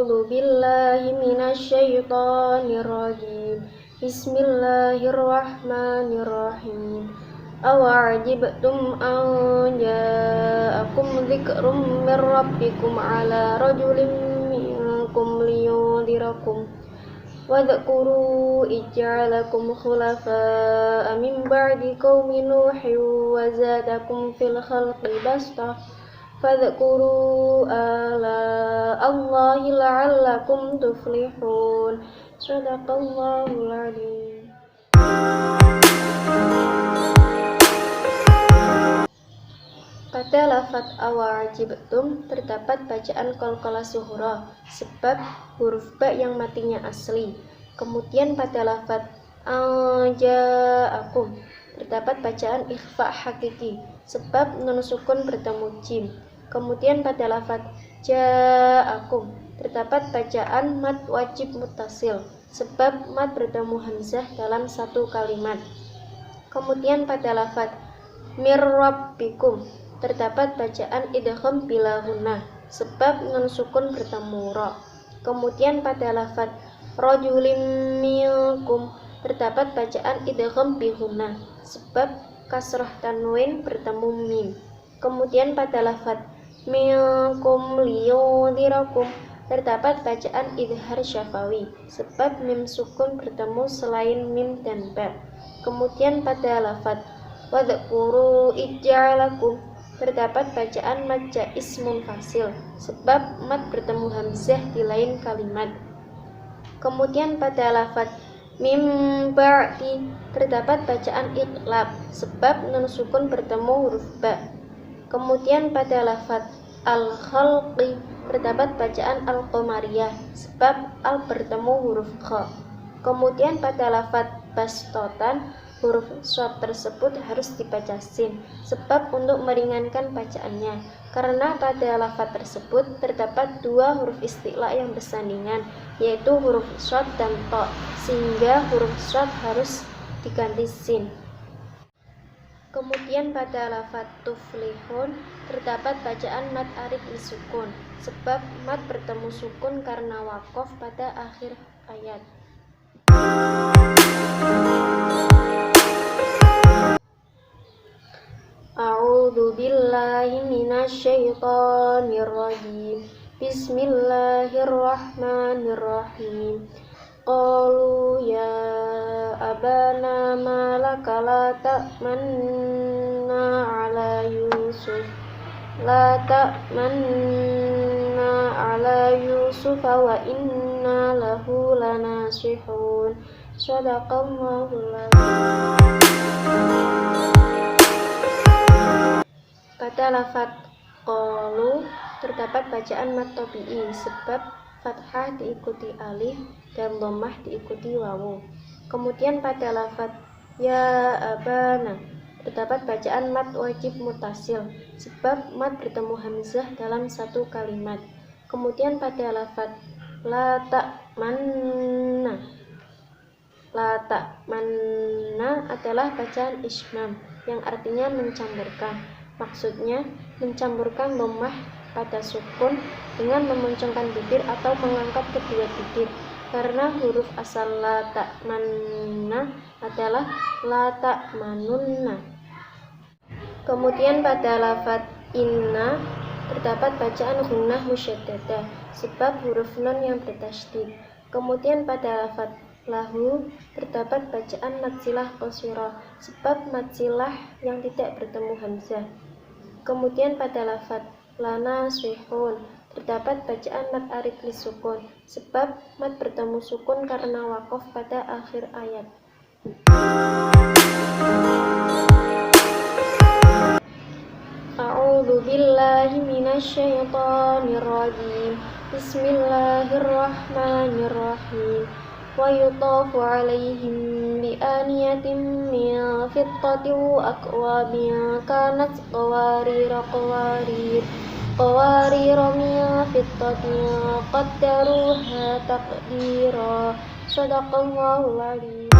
A'udzu billahi minasyaitonir rajim. Bismillahirrahmanirrahim. Awa'ajibtum an ja'akum dzikrum mir rabbikum ala rajulin minkum liyunzirakum wadhkuru ij'alakum khulafa'a min ba'di qaumi nuhin wa zadakum fil khalqi bastah fadhkuru ala Allahi la'allakum tuflihun. Shadaqallahul adzim. Pada lafaz awa'ajibtum terdapat bacaan qalqalah sughra sebab huruf ba yang matinya asli. Kemudian pada lafaz ja'akum terdapat bacaan ikhfa hakiki sebab nun sukun bertemu jim. Kemudian pada lafaz ja'akum terdapat bacaan mad wajib muttasil sebab mad bertemu hamzah dalam satu kalimat. Kemudian pada lafaz mir rabbikum terdapat bacaan idgham bila gunnah sebab nun sukun bertemu ra. Kemudian pada lafaz rajulim minkum terdapat bacaan idgham bi gunnah sebab kasrah tanwin bertemu mim. Kemudian pada lafaz minkum liyunzirakum terdapat bacaan idhar syafawi sebab mim sukun bertemu selain mim dan ba. Kemudian pada lafaz wadhkuru ij'alakum terdapat bacaan mad jaiz munfasil sebab mad bertemu hamzah di lain kalimat. Kemudian pada lafaz mim ba'di terdapat bacaan iqlab sebab nun sukun bertemu huruf ba. Kemudian pada lafaz al-khalqi terdapat bacaan al-qamariyah sebab al bertemu huruf kha. Kemudian pada lafaz bastotan huruf shad tersebut harus dibaca sin sebab untuk meringankan bacaannya, karena pada lafaz tersebut terdapat dua huruf isti'la yang bersandingan, yaitu huruf shad dan ta, sehingga huruf shad harus diganti sin. Kemudian pada lafaz tuflihun terdapat bacaan mad arid lisukun sebab mad bertemu sukun karena waqaf pada akhir ayat. A'udzu billahi minasyaitonir rajim. Bismillahirrahmanirrahim. Qalu ya abana ma laka la ta'manna ala Yusuf wa inna lahu lanasihun. Shadaqallahul adzim. Pada lafaz qalu terdapat bacaan mad tabi'i sebab fathah diikuti alif dan dhammah diikuti wawu. Kemudian pada lafaz ya abana terdapat bacaan mad wajib muttasil sebab mad bertemu hamzah dalam satu kalimat. Kemudian pada lafaz la ta'manna adalah bacaan ismam yang artinya mencampurkan. Maksudnya mencampurkan dhammah pada sukun dengan memuncungkan bibir atau mengangkat kedua bibir, karena huruf asal la ta'manna adalah la ta'manunna. Kemudian pada lafaz inna terdapat bacaan gunnah musyaddadah sebab huruf nun yang bertasydid. Kemudian pada lafaz lahu terdapat bacaan mad silah qashirah sebab mad silah yang tidak bertemu hamzah. Kemudian pada lafaz lana swihun terdapat bacaan mad arid lisukun sebab mad bertemu sukun karena waqaf pada akhir ayat. A'udzu billahi minasyaitonir rajim. Bismillahirrahmanirrahim. Wa yutafu alaihim bi aniyatin min fiddatin wa akwabin kanat qawarira min fiddatin qaddaruha taqdira. Shadaqallahul adzim.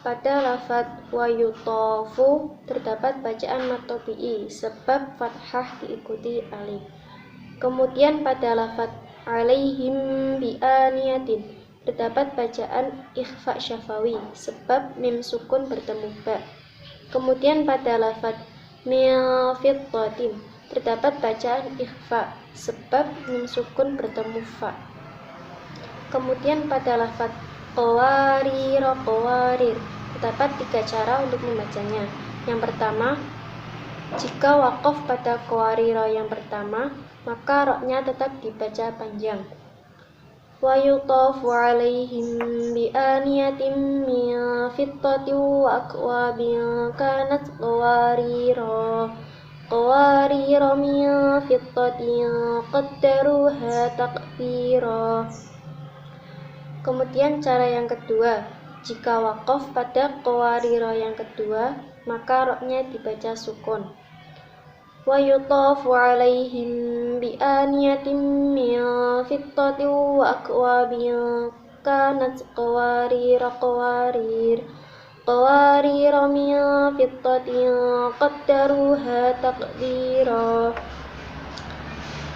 Pada lafaz wa yutafu terdapat bacaan mad tabi'i sebab fathah diikuti alif. Kemudian pada lafaz alaihim bi'aniyatin terdapat bacaan ikhfa syafawi sebab mim sukun bertemu ba. Kemudian pada lafaz min fiddatin terdapat bacaan ikhfa sebab mim sukun bertemu fa. Kemudian pada lafaz qawarir terdapat 3 cara untuk membacanya. Yang pertama, jika waqaf pada qawarira yang pertama, maka roknya tetap dibaca panjang. Wa yutafu alaihim bi aniyatin min fiddatin wa akwabin kanat qawarira min fiddatin qaddaruha taqdira. Kemudian cara yang kedua, jika waqaf pada qawarira yang kedua, maka roknya dibaca sukun. Wa yutafu alaihim bi aniyatin min fiddatin wa akwabin kanat qawarira min fiddatin qaddaruha taqdira.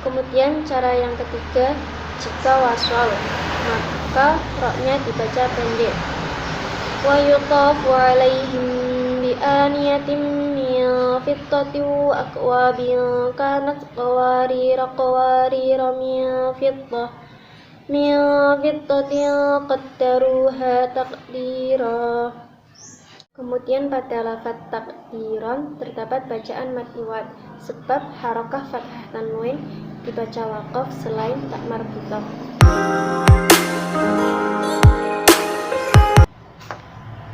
Kemudian cara yang ketiga, jika waswal, maka roknya dibaca pendek. Wa yutafu alaihim bi aniyatin min fiddatin wa akwabin kanat qawarira min fiddatin qaddaruha taqdira. Kemudian pada lafaz takdiran terdapat bacaan mad iwad sebab harokah fathah tanwin dibaca waqaf selain tak marbutah.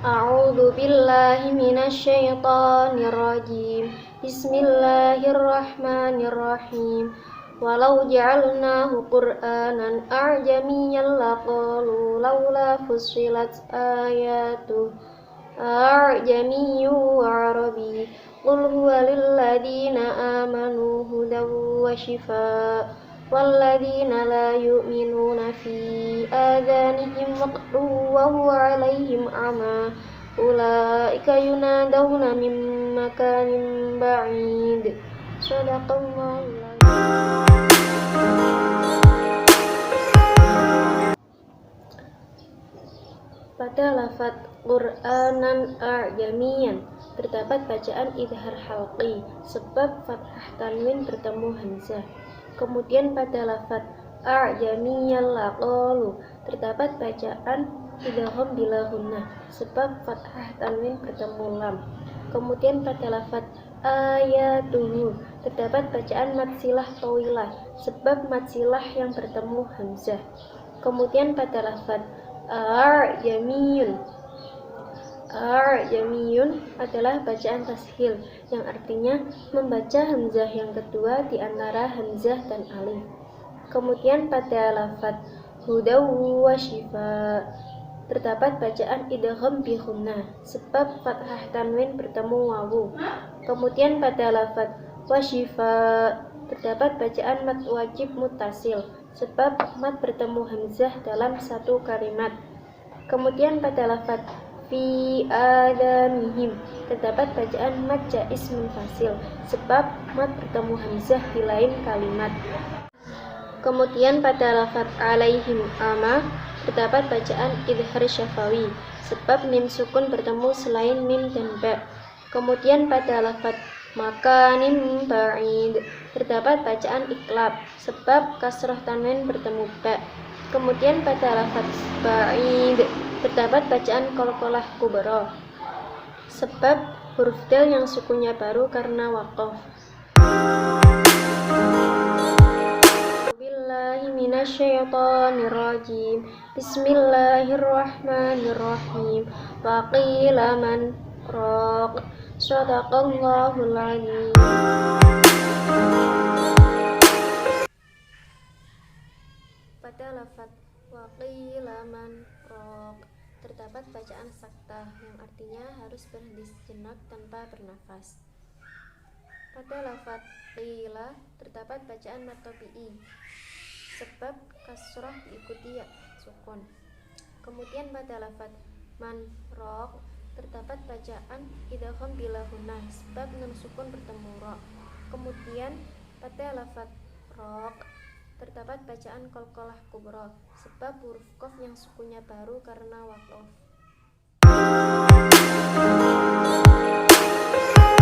A'udzu billahi minasy syaithanir rajim. Bismillahirrahmanirrahim. Walau ja'alnahu Qur'anan a'jamiyyan laqalu laula fussilat ayatuhu a'jamiyyu wa arabi. Qul huwa lilladzina amanu hudan wa shifaa walladzina la yu'minuna fi adhanihim waqrun wa huwa 'alaihim 'ama ulaika yunadawna min makanin ba'id. Shadaqallahu. Pada lafaz Qur'anan a'jamiyan terdapat bacaan idhar halqi sebab fathah tanwin bertemu hamzah. Kemudian pada lafaz a'jamiyan laqalu terdapat bacaan idgham bila gunnah sebab fathah tanwin bertemu lam. Kemudian pada lafaz ayatuhu terdapat bacaan mad silah tawilah sebab mad silah yang bertemu hamzah. Kemudian pada lafaz A'jamiyun adalah bacaan tashil yang artinya membaca hamzah yang kedua di antara hamzah dan alif. Kemudian pada lafaz hudaw wa shifa terdapat bacaan idgham bi gunnah sebab fathah tanwin bertemu wawu. Kemudian pada lafaz wa shifa terdapat bacaan mad wajib muttasil sebab mad bertemu hamzah dalam satu kalimat. Kemudian pada lafaz fi adamihim terdapat bacaan mad jaiz munfasil sebab mad bertemu hamzah di lain kalimat. Kemudian pada lafaz alaihim ama terdapat bacaan idhar syafawi sebab mim sukun bertemu selain mim dan ba. Kemudian pada lafaz makanin ba'id terdapat bacaan iklab sebab kasrah tanwin bertemu ba. Kemudian pada lafaz ba'id terdapat bacaan qalqalah kubra sebab huruf dal yang sukunnya baru karena waqaf. Billahi minasyaitonir rajim. Bismillahirrahmanirrahim. Wa qila man raq. Shadaqallahul azim. Pada lafaz wa qila man raq terdapat bacaan saktah yang artinya harus berhenti sejenak tanpa bernafas. Pada lafaz qila terdapat bacaan mad tabi'i sebab kasrah diikuti ya sukun. Kemudian pada lafaz man raq terdapat bacaan idgham bila gunah sebab nun sukun bertemu ro. Kemudian pada lafaz rok terdapat bacaan qalqalah kubra sebab huruf qaf yang sukunnya baru karena waqaf.